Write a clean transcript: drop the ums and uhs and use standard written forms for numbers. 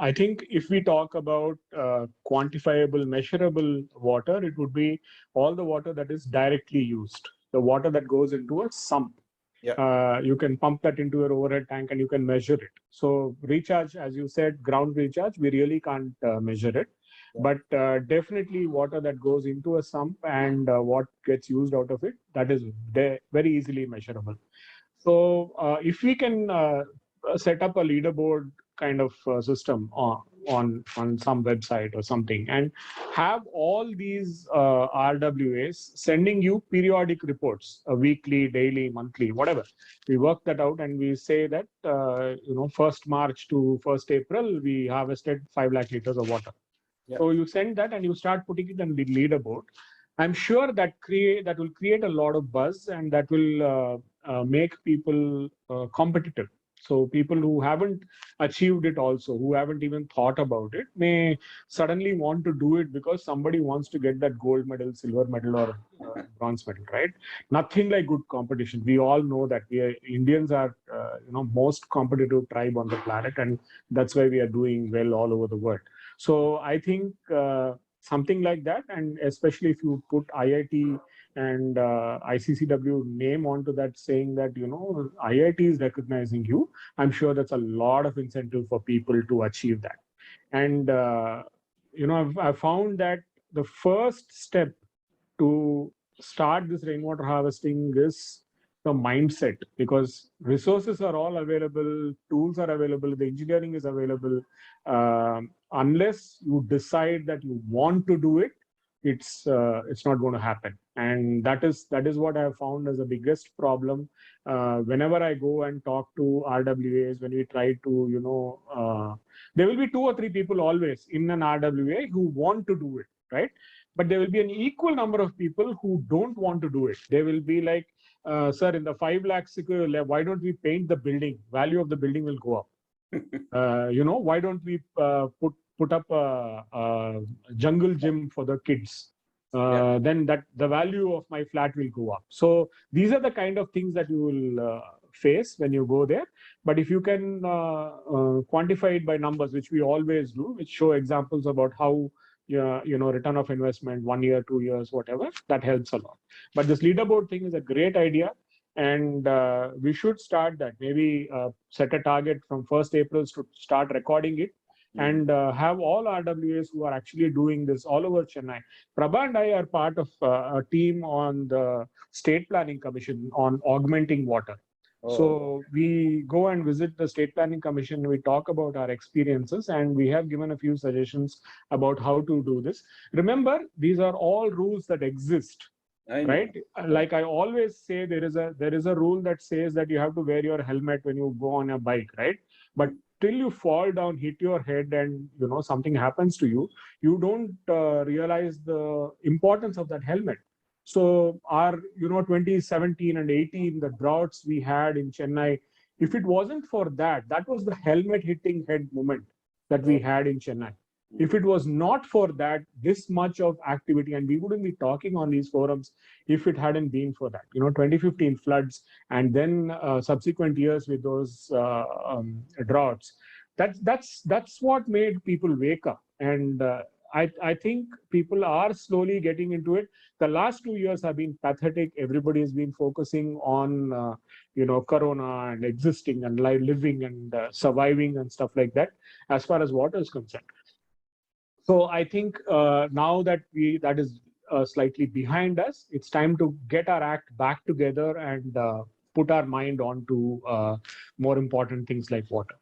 I think if we talk about quantifiable, measurable water, it would be all the water that is directly used, the water that goes into a sump. Yeah. You can pump that into your overhead tank and you can measure it. So recharge, as you said, ground recharge, we really can't measure it. Yeah. But definitely water that goes into a sump and what gets used out of it, that is very easily measurable. So if we can set up a leaderboard kind of system on some website or something, and have all these RWAs sending you periodic reports, weekly, daily, monthly, whatever. We work that out and we say that 1st March to 1st April we harvested 5 lakh liters of water. Yeah. So you send that and you start putting it on the leaderboard. I'm sure that will create a lot of buzz, and that will make people competitive. So people who haven't achieved it also, who haven't even thought about it, may suddenly want to do it because somebody wants to get that gold medal, silver medal, or bronze medal, right? Nothing like good competition. We all know that Indians are most competitive tribe on the planet, and that's why we are doing well all over the world. So I think something like that, and especially if you put IIT and ICCW name onto that, saying that IIT is recognizing you, I'm sure that's a lot of incentive for people to achieve that. And I've found that the first step to start this rainwater harvesting is the mindset, because resources are all available, tools are available, the engineering is available. Unless you decide that you want to do it, it's not going to happen. And that is what I have found as the biggest problem. Whenever I go and talk to RWAs, when we try to, there will be 2 or 3 people always in an RWA who want to do it, right? But there will be an equal number of people who don't want to do it. They will be like, sir, in the 5 lakhs, why don't we paint the building? Value of the building will go up. Why don't we put up a jungle gym for the kids? Then that the value of my flat will go up. So these are the kind of things that you will face when you go there. But if you can quantify it by numbers, which we always do, which show examples about how return of investment, 1 year, 2 years, whatever, that helps a lot. But this leaderboard thing is a great idea. And we should start that. Maybe set a target from 1st April to start recording it, and have all RWAs who are actually doing this all over Chennai. Prabha and I are part of a team on the State Planning Commission on augmenting water. Oh. So we go and visit the State Planning Commission, we talk about our experiences, and we have given a few suggestions about how to do this. Remember, these are all rules that exist. Right? Like I always say, there is a rule that says that you have to wear your helmet when you go on a bike, right? But till you fall down, hit your head, and something happens to you, you don't realize the importance of that helmet. So our 2017 and 18, the droughts we had in Chennai, if it wasn't for that was the helmet hitting head moment that we had in Chennai. If it was not for that, this much of activity, and we wouldn't be talking on these forums if it hadn't been for that. 2015 floods, and then subsequent years with those droughts. That's what made people wake up. And I think people are slowly getting into it. The last 2 years have been pathetic. Everybody has been focusing on Corona and existing and living and surviving and stuff like that, as far as water is concerned. So I think now that that is slightly behind us, it's time to get our act back together and put our mind onto more important things like water.